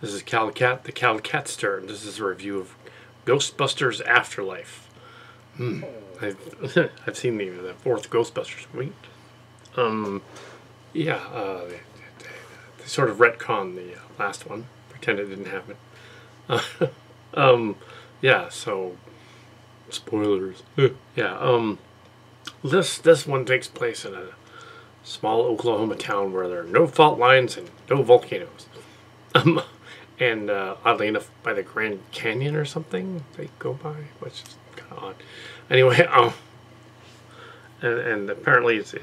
This is Kal Kat, the Kal Katster, and this is a review of Ghostbusters Afterlife. I've seen the fourth Ghostbusters movie. They sort of retconned the last one, pretend it didn't happen. So spoilers. This one takes place in a small Oklahoma town where there are no fault lines and no volcanoes. And oddly enough, by the Grand Canyon or something they go by, which is kind of odd. Anyway, and apparently it's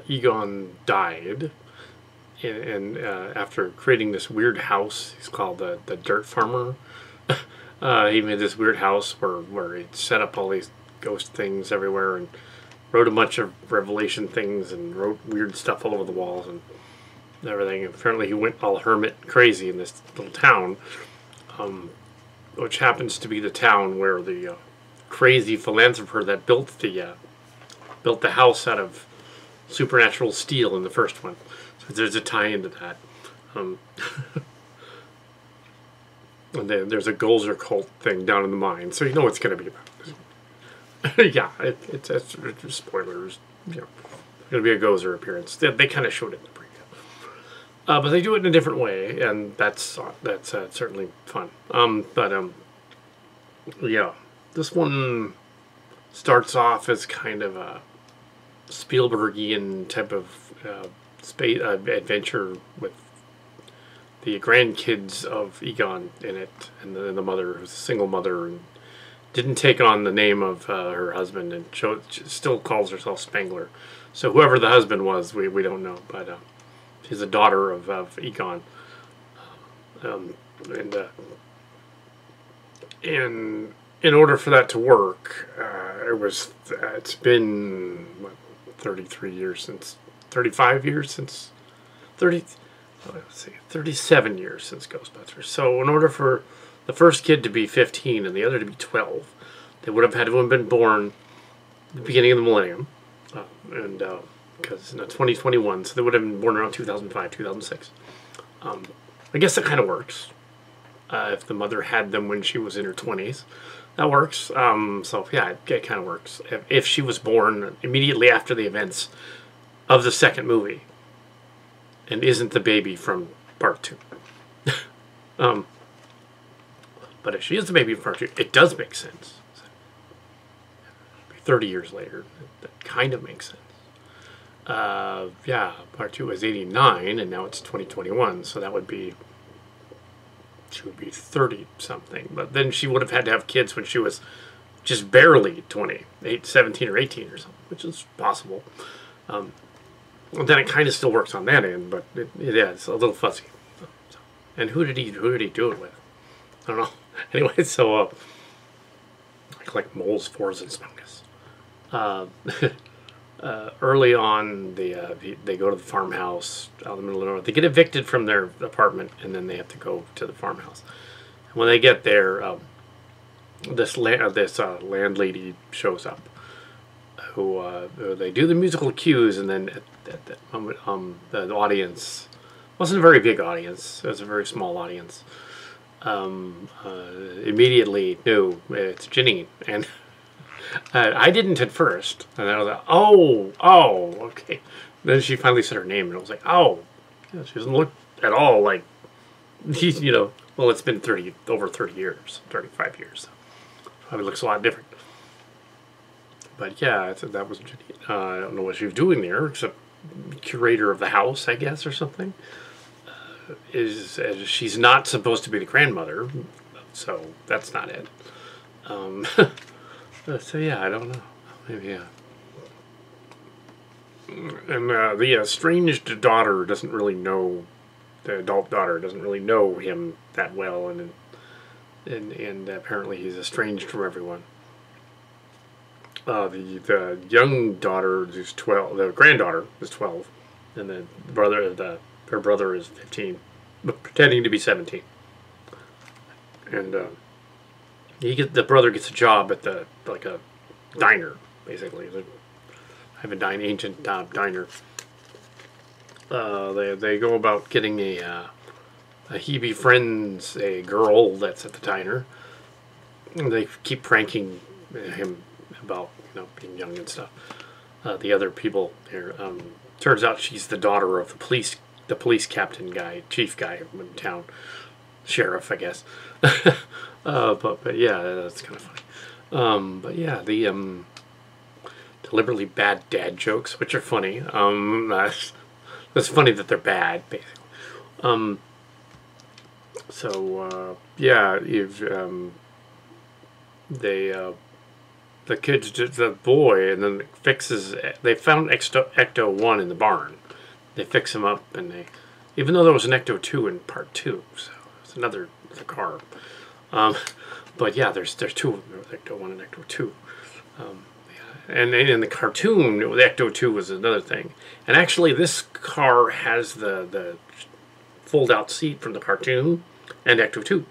Egon died, and after creating this weird house, he's called the Dirt Farmer. He made this weird house where he set up all these ghost things everywhere and wrote a bunch of revelation things and wrote weird stuff all over the walls and everything. Apparently he went all hermit crazy in this little town, which happens to be the town where the crazy philanthropist that built the house out of supernatural steel in the first one. So there's a tie into that. And then there's a Golzer cult thing down in the mine, so you know what it's going to be about. Yeah, it's spoilers. You know, going to be a Gozer appearance. They kind of showed it in the preview. But they do it in a different way, and that's certainly fun. This one starts off as kind of a Spielbergian type of space adventure with the grandkids of Egon in it, and the mother, who's a single mother, and didn't take on the name of her husband, and still calls herself Spengler. So whoever the husband was, we don't know, but she's a daughter of Egon. And in order for that to work, it's been 37 years since Ghostbusters. So in order for the first kid to be 15 and the other to be 12, they would have had to have been born at the beginning of the millennium, because 2021, so they would have been born around 2005, 2006. I guess that kind of works. If the mother had them when she was in her 20s, that works. So yeah, it kind of works. If she was born immediately after the events of the second movie, and isn't the baby from part 2. But if she is the baby from part 2, it does make sense. 30 years later, that kind of makes sense. Part 2 was 89, and now it's 2021, so that would be, she would be 30 something, but then she would have had to have kids when she was just barely 17 or 18 or something, which is possible. Then it kind of still works on that end, but it's a little fuzzy. And who did he do it with? I don't know. Anyway, so I collect moles, fours, and fungus. Early on, they go to the farmhouse out in the middle of nowhere. They get evicted from their apartment, and then they have to go to the farmhouse. And when they get there, this landlady shows up, who they do the musical cues, and then at that moment, the audience wasn't a very big audience. It was a very small audience. Immediately knew it's Janine, and I didn't at first, and then I was like, oh, okay. Then she finally said her name, and I was like, oh, yeah, she doesn't look at all like he's, well, it's been over 30 years, 35 years, so probably looks a lot different. But yeah, that was Janine. I don't know what she was doing there, except curator of the house, I guess, or something. She's not supposed to be the grandmother, so that's not it. So yeah, I don't know. Maybe yeah. And the estranged daughter doesn't really know, the adult daughter doesn't really know him that well, and apparently he's estranged from everyone. The young daughter is 12. The granddaughter is 12, and the her brother is 15, but pretending to be 17. And the brother gets a job at a diner, basically. I have an ancient diner. They go about getting a He befriends a girl that's at the diner. And they keep pranking him about being young and stuff. The other people here. Turns out she's the daughter of the police captain guy, chief guy in town, sheriff, I guess. But yeah, that's kind of funny. But yeah, the deliberately bad dad jokes, which are funny. It's funny that they're bad, basically. Yeah, the kids, the boy, and then fixes. They found Ecto 1 in the barn. They fix him up, and even though there was an Ecto 2 in part 2, so it's another car. But yeah, there's two. There's Ecto 1 and Ecto 2. And in the cartoon, the Ecto 2 was another thing. And actually, this car has the fold-out seat from the cartoon and Ecto 2.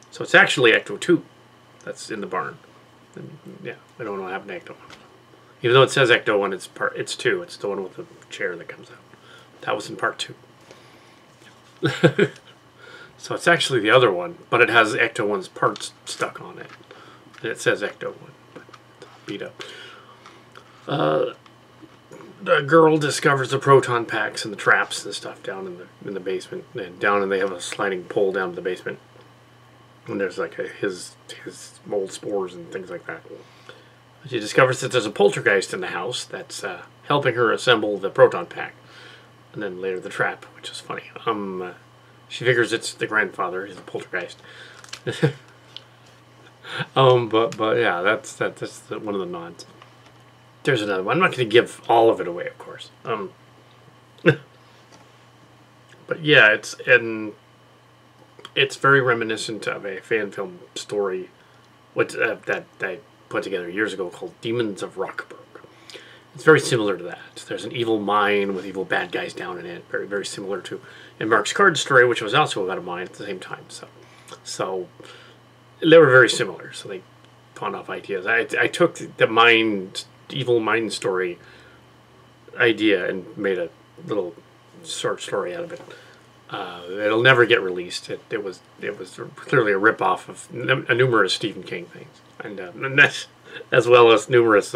So it's actually Ecto 2 that's in the barn. And yeah, I don't know what happened to Ecto 1. Even though it says Ecto 1, it's 2. It's the one with the chair that comes out. That was in part 2. So it's actually the other one, but it has Ecto 1's parts stuck on it. And it says Ecto 1, but it's beat up. The girl discovers the proton packs and the traps and stuff down in the basement. And they have a sliding pole down to the basement. And there's like his mold spores and things like that. She discovers that there's a poltergeist in the house that's helping her assemble the proton pack. And then later the trap, which is funny. She figures it's the grandfather, he's a poltergeist. But yeah, that's one of the nods. There's another one. I'm not going to give all of it away, of course. But yeah, it's very reminiscent of a fan film story, that I put together years ago called Demons of Rockburg. It's very similar to that. There's an evil mine with evil bad guys down in it. Very, very similar to Mark's card story, which was also about a mine at the same time. So they were very similar. So they pawned off ideas. I took the evil mine story idea and made a little short story out of it. It'll never get released. It was clearly a ripoff of numerous Stephen King things, and that's, as well as numerous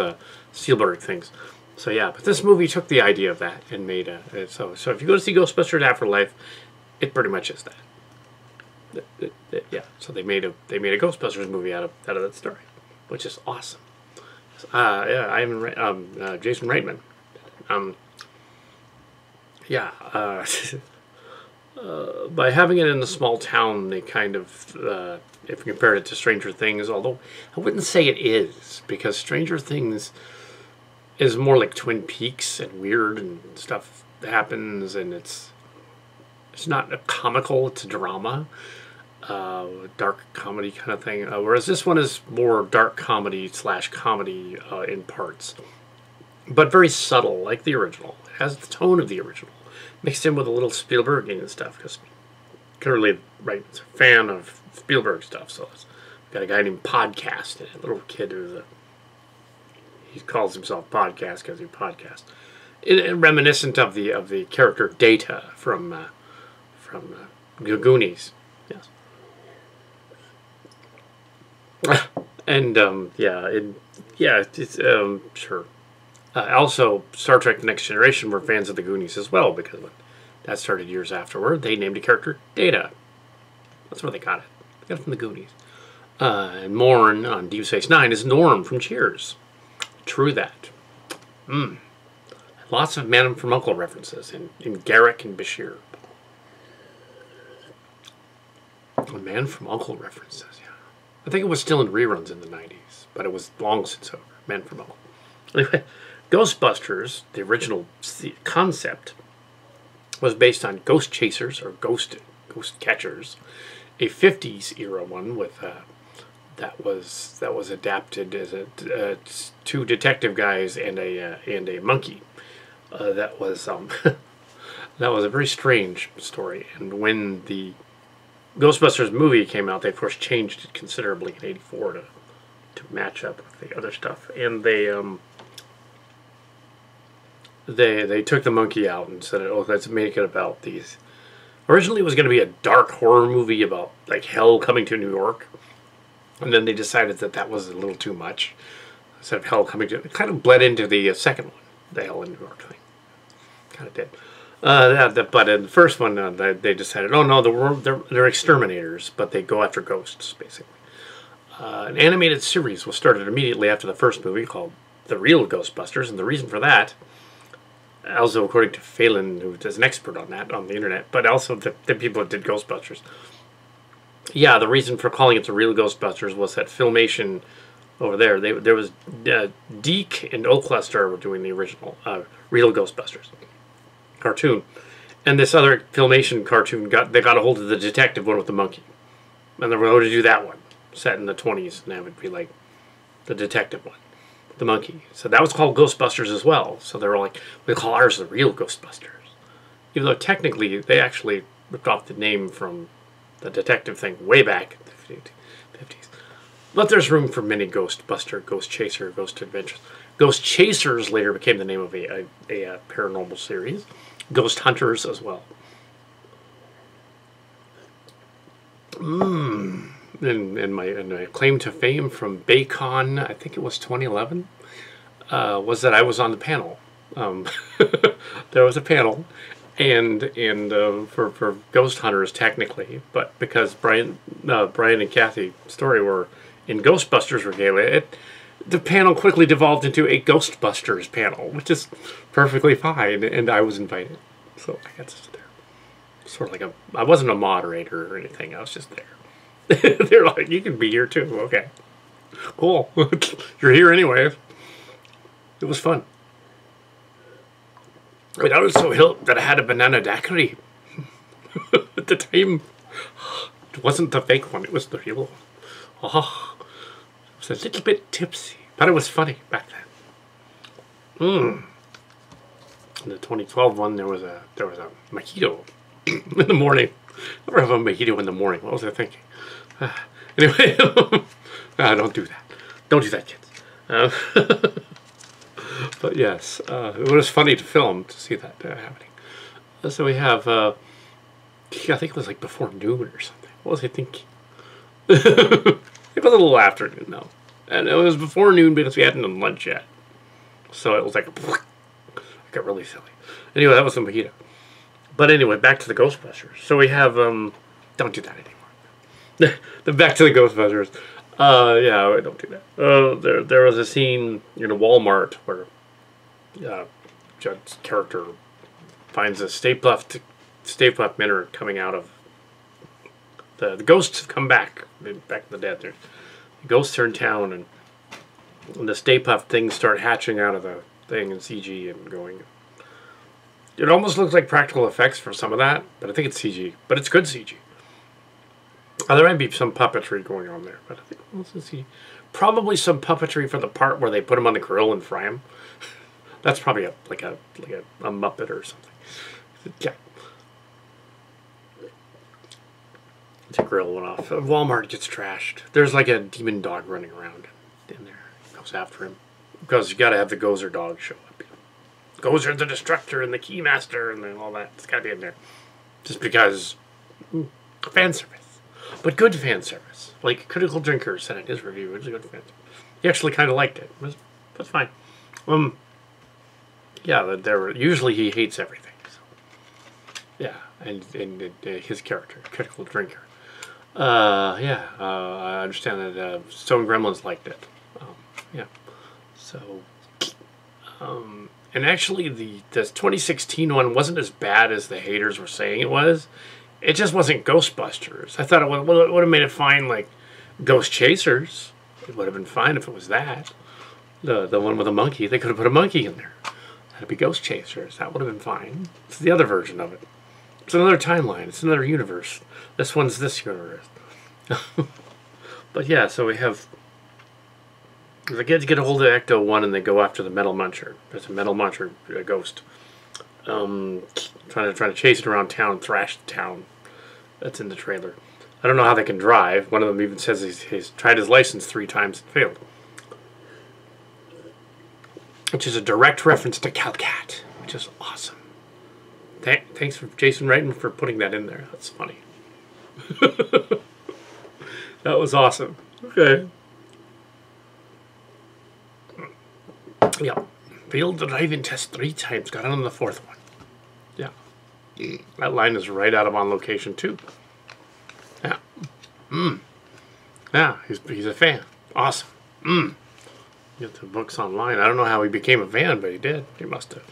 Spielberg things. So yeah, but this movie took the idea of that and made so if you go to see Ghostbusters Afterlife, it pretty much is that. Yeah, so they made a Ghostbusters movie out of that story, which is awesome. Yeah, Jason Reitman. By having it in a small town, they kind of, if you compare it to Stranger Things, although I wouldn't say it is, because Stranger Things is more like Twin Peaks and weird and stuff happens, and it's not a comical, it's a drama, dark comedy kind of thing, whereas this one is more dark comedy / comedy in parts, but very subtle, like the original. It has the tone of the original, mixed in with a little Spielbergian stuff, because clearly, right, it's a fan of Spielberg stuff. So it's got a guy named Podcast, and a little kid he calls himself Podcast because he podcasts. Reminiscent of the character Data from Goonies, yes. And it's sure. Also, Star Trek: The Next Generation were fans of the Goonies as well, because when that started years afterward, they named a character Data. That's where they got it. They got it from the Goonies. And Morn on Deep Space Nine is Norm from Cheers. True that. Lots of Man from U.N.C.L.E. references in Garrick and Bashir. Man from U.N.C.L.E. references, yeah. I think it was still in reruns in the 90s, but it was long since over. Man from U.N.C.L.E. Anyway, Ghostbusters, the original concept, was based on Ghost Chasers, or Ghost Catchers, a 50s era one with that was adapted as two detective guys and a monkey. That was that was a very strange story. And when the Ghostbusters movie came out, they of course changed it considerably in '84 to match up with the other stuff, and they took the monkey out and said, "Oh, let's make it about these Originally, it was going to be a dark horror movie about like hell coming to New York, and then they decided that that was a little too much. Instead of hell coming to, it kind of bled into the second one, the hell in New York thing. Kind of did. But in the first one, they decided, oh no, they're exterminators, but they go after ghosts, basically. An animated series was started immediately after the first movie called The Real Ghostbusters, and the reason for that, also according to Phelan, who is an expert on that on the internet, but also the people that did Ghostbusters. Yeah, the reason for calling it The Real Ghostbusters was that Filmation over there, there was Deke and Oakluster were doing the original Real Ghostbusters cartoon, and this other Filmation cartoon they got a hold of the detective one with the monkey, and they were going to do that one set in the 20s, and that would be like the detective one, the monkey. So that was called Ghostbusters as well. So they were like, we call ours The Real Ghostbusters, even though technically they actually ripped off the name from the detective thing way back in the 50s. But there's room for many Ghostbuster, Ghost Chaser, Ghost Adventures. Ghost Chasers later became the name of a paranormal series. Ghost Hunters as well. And my claim to fame from Baycon, I think it was 2011, was that I was on the panel. There was a panel, and for Ghost Hunters technically, but because Brian and Kathy Story were in Ghostbusters regalia, the panel quickly devolved into a Ghostbusters panel, which is perfectly fine, and I was invited, so I got to sit there. Sort of like I wasn't a moderator or anything, I was just there. They're like, you can be here too, okay. Cool. You're here anyway. It was fun. I mean, I was so hilt that I had a banana daiquiri. At the time, it wasn't the fake one, it was the real one. Oh. It was a little bit tipsy, but it was funny back then. In the 2012 one, there was a mojito in the morning. Never have a mojito in the morning. What was I thinking? Anyway, don't do that. Don't do that, kids. But yes, it was funny to film to see that happening. So we have, I think it was like before noon or something. What was I thinking? It was a little afternoon though, and it was before noon because we hadn't done lunch yet. So it was like, I got really silly. Anyway, that was the mojito. But anyway, back to the Ghostbusters. So we have, don't do that anymore. Back to the Ghostbusters. Yeah, don't do that. There was a scene in a Walmart where Judd's character finds a Stay Puft Minute coming out of the ghosts have come back in the dead. The ghosts are in town, and the Stay Puft things start hatching out of the thing in CG and going. It almost looks like practical effects for some of that, but I think it's CG. But it's good CG. There might be some puppetry going on there, but I think most of CG. Probably some puppetry for the part where they put him on the grill and fry him. That's probably like a Muppet or something. Yeah. The grill went off. Walmart gets trashed. There's like a demon dog running around in there. Goes after him. Because you gotta have the Gozer dog show up. Gozer the Destructor and the Keymaster and all that. It's gotta be in there. Just because fan service. But good fan service. Like Critical Drinker said in his review, it was a good fan service. He actually kinda liked it. That's fine. Yeah, usually he hates everything. So. Yeah, and his character, Critical Drinker. I understand that Stone Gremlins liked it. Yeah. So, and actually the 2016 one wasn't as bad as the haters were saying it was. It just wasn't Ghostbusters. I thought it would have made it fine like Ghost Chasers. It would have been fine if it was that. The one with a monkey. They could have put a monkey in there. That'd be Ghost Chasers. That would have been fine. It's the other version of it. It's another timeline. It's another universe. This one's this universe. But yeah, so we have the kids get a hold of Ecto-1 and they go after the Metal Muncher. There's a Metal Muncher ghost. Trying to chase it around town, thrash the town. That's in the trailer. I don't know how they can drive. One of them even says he's tried his license 3 times and failed. Which is a direct reference to Kal Kat, which is awesome. Thanks for Jason Reitman for putting that in there. That's funny. That was awesome. Okay. Yeah. Failed the driving test 3 times. Got on the 4th one. Yeah. That line is right out of On Location too. Yeah. Yeah, he's a fan. Awesome. Get the books online. I don't know how he became a fan, but he did. He must have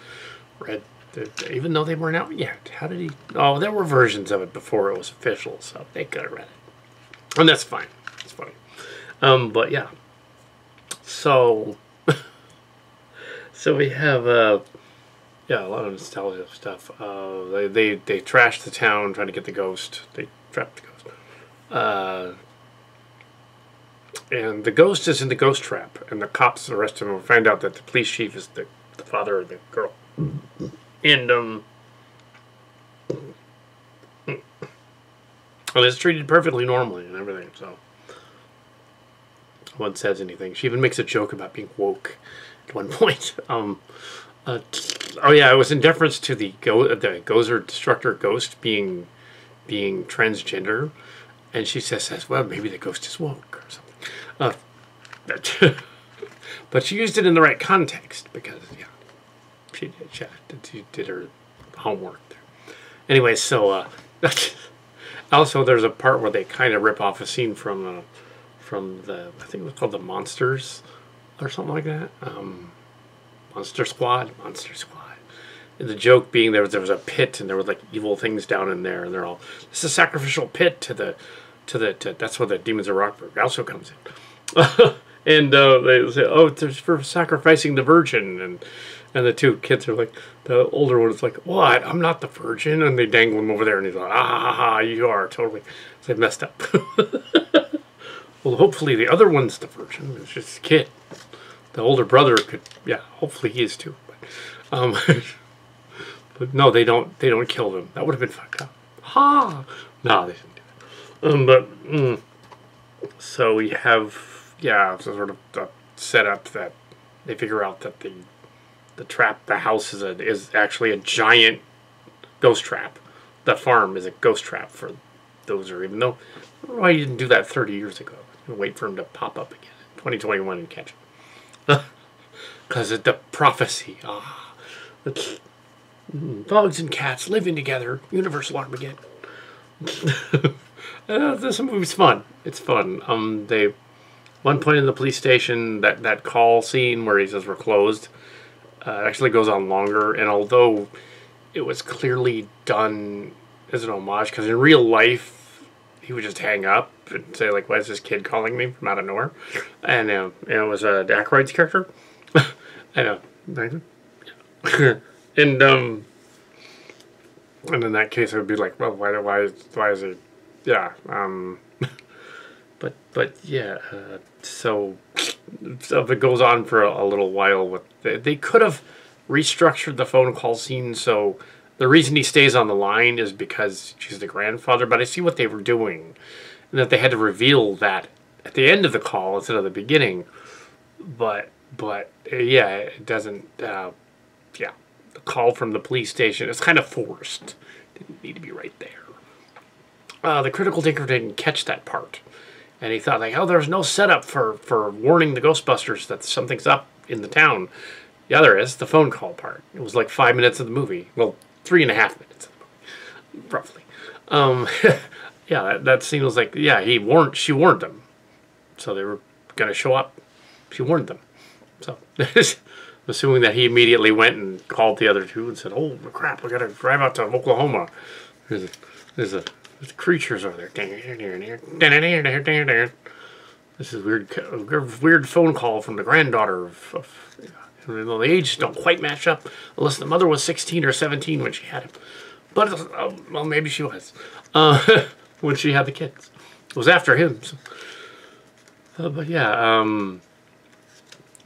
read, even though they weren't out yet. How did he? Oh, there were versions of it before it was official, so they could have read it. And that's fine. It's funny. But yeah. So, so we have, yeah, a lot of nostalgia stuff. They trashed the town trying to get the ghost. They trapped the ghost. And the ghost is in the ghost trap, and the cops arrest him and find out that the police chief is the father of the girl. And it's treated perfectly normally and everything, so no one says anything. She even makes a joke about being woke at one point. Oh yeah, it was in deference to the Gozer Destructor ghost being transgender, and she says, well, maybe the ghost is woke or something. But she used it in the right context because, yeah, she did her homework there. Anyway, so also there's a part where they kind of rip off a scene from the, I think it was called The Monsters or something like that. Monster Squad. And the joke being there was a pit and there were like evil things down in there, and they're all, this is a sacrificial pit to that's where the Demons of Rockford also comes in. And they say, oh, it's for sacrificing the virgin, and the two kids are like, the older one is like, what? I'm not the virgin, and they dangle him over there, and he's like, ah, you are totally. So they messed up. Well, hopefully the other one's the virgin. It's just a kid. The older brother could, yeah, hopefully he is too. But no, they don't kill them. That would have been fucked up. Ha! No, they didn't do that. So we have, yeah, sort of a setup that they figure out that the house is actually a giant ghost trap. The farm is a ghost trap for Dozer, even though, I don't know why you didn't do that 30 years ago. Wait for him to pop up again in 2021 and catch him. Because of the prophecy. Dogs and cats living together. Universal Armageddon. This movie's fun. It's fun. One point in the police station, that call scene where he says we're closed, actually goes on longer. And although it was clearly done as an homage, because in real life he would just hang up and say like, "Why is this kid calling me from out of nowhere?" And it was Aykroyd's character. I know. And in that case, I would be like, well, why is it? Yeah. But yeah. So it goes on for a little while. They could have restructured the phone call scene. So the reason he stays on the line is because she's the grandfather. But I see what they were doing, and that they had to reveal that at the end of the call instead of the beginning. But yeah, it doesn't. Yeah. The call from the police station, it's kind of forced. Didn't need to be right there. The critical thinker didn't catch that part. And he thought, like, oh, there's no setup for warning the Ghostbusters that something's up in the town. Yeah, there is. The phone call part. It was like 5 minutes of the movie. Well, 3.5 minutes of the movie, roughly. Yeah, that scene was like, yeah, she warned them. So they were going to show up. She warned them. So, assuming that he immediately went and called the other two and said, oh, crap, we got to drive out to Oklahoma. There's creatures over there. This is weird phone call from the granddaughter of the ages don't quite match up unless the mother was 16 or 17 when she had him. But, well, maybe she was. When she had the kids. It was after him. So. But yeah,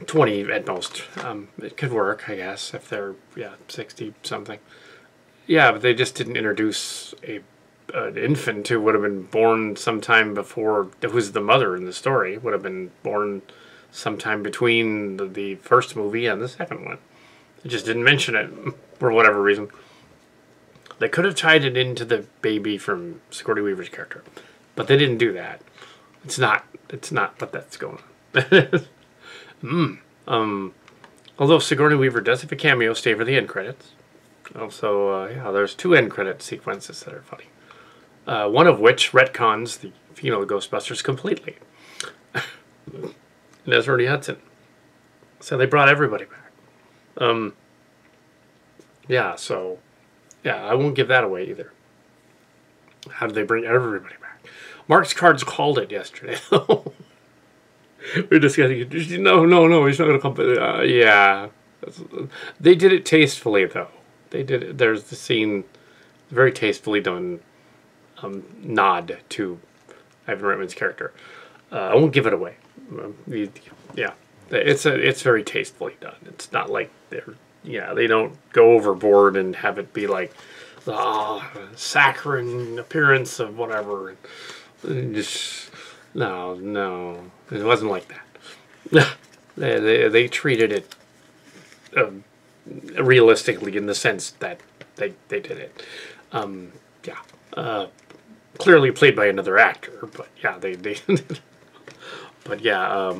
20 at most. It could work, I guess, if they're, 60 something. Yeah, but they just didn't introduce an infant who would have been born sometime before, who's the mother in the story, would have been born sometime between the first movie and the second one. They just didn't mention it for whatever reason. They could have tied it into the baby from Sigourney Weaver's character, but they didn't do that. It's not what that's going on. Although Sigourney Weaver does have a cameo, stay for the end credits. Also, yeah, there's 2 end credit sequences that are funny. One of which retcons the female Ghostbusters completely. And that's Ernie Hudson. So they brought everybody back. Yeah, so, yeah, I won't give that away either. How did they bring everybody back? Mark's Cards called it yesterday. We're discussing it. No, he's not going to come. Yeah. They did it tastefully, though. They did it. There's the scene, very tastefully done nod to Ivan Rietman's character. I won't give it away. Yeah. It's very tastefully done. It's not like they don't go overboard and have it be like saccharine appearance of whatever. Just no, it wasn't like that. they treated it realistically in the sense that they did it. Clearly played by another actor, but yeah, they but yeah.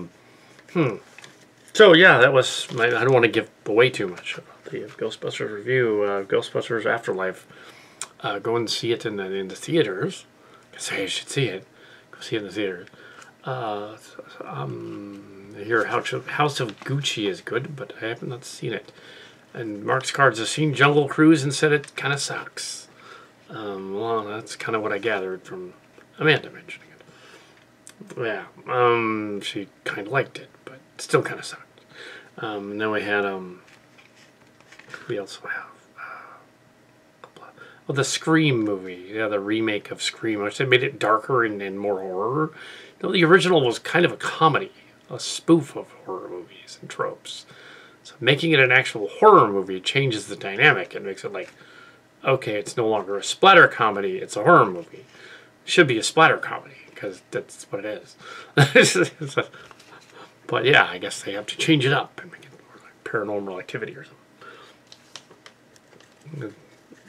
So yeah, that was I don't want to give away too much about the Ghostbusters review. Ghostbusters Afterlife. Go and see it in the theaters. I say you should see it. Go see it in the theaters. I hear House of Gucci is good, but I have not seen it. And Mark's Cards has seen Jungle Cruise and said it kind of sucks. Well, that's kind of what I gathered from Amanda mentioning it. Yeah, she kind of liked it, but still kind of sucked. And then we had, we also have, the Scream movie. Yeah, the remake of Scream, which they made it darker and more horror. No, the original was kind of a comedy, a spoof of horror movies and tropes. So making it an actual horror movie changes the dynamic and makes it like, okay, it's no longer a splatter comedy, it's a horror movie. It should be a splatter comedy, because that's what it is. But yeah, I guess they have to change it up and make it more like Paranormal Activity or something.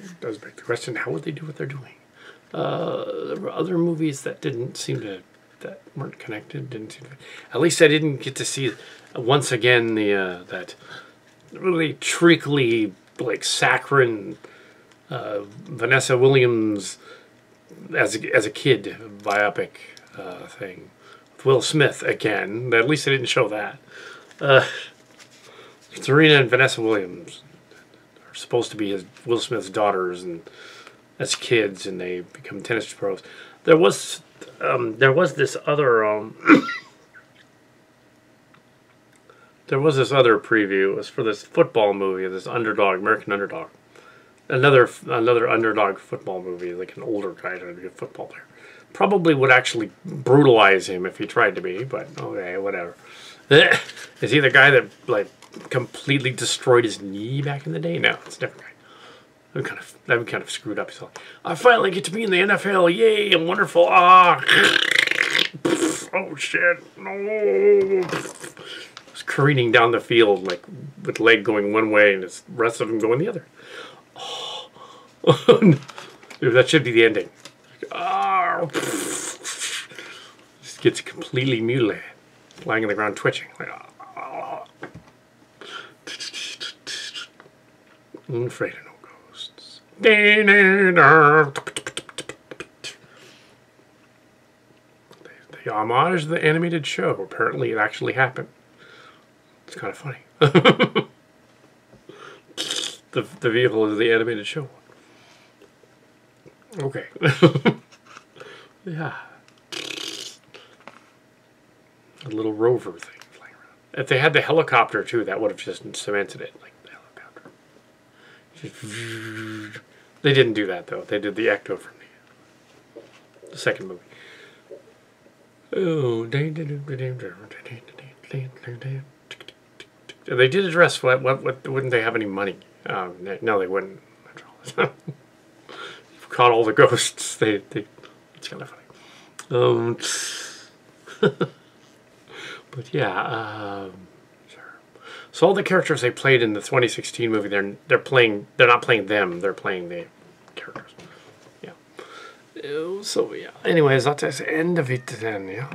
It does beg the question, how would they do what they're doing? There were other movies that that weren't connected. At least I didn't get to see, once again, that really treacly, like, saccharine Vanessa Williams as a kid biopic thing. With Will Smith again. At least they didn't show that. Serena and Vanessa Williams are supposed to be Will Smith's daughters and as kids, and they become tennis pros. There was this other there was this other preview. It was for this football movie, this American Underdog. Another underdog football movie, like an older guy trying to be a football player. Probably would actually brutalize him if he tried to be, but okay, whatever. Is he the guy that like completely destroyed his knee back in the day? No, it's a different guy. That'd be kind of screwed up. He's like, I finally get to be in the NFL. Yay, I'm wonderful. Ah, oh shit, no. He's careening down the field like with leg going one way and the rest of him going the other. Oh, that should be the ending. Just gets completely mutilated, lying on the ground twitching. Like, I'm afraid of no ghosts. They homage the animated show. Apparently, it actually happened. It's kind of funny. The vehicle is the animated show. Okay. Yeah. A little rover thing flying around. If they had the helicopter too, that would have just cemented it, like the helicopter. They didn't do that though. They did the ecto from the second movie. Oh, they did address what wouldn't they have any money? No, they wouldn't. Caught all the ghosts. It's kind of funny. But yeah, sure. So all the characters they played in the 2016 movie, they're not playing them. They're playing the characters. Yeah. So yeah. Anyways, that's the end of it then. Yeah.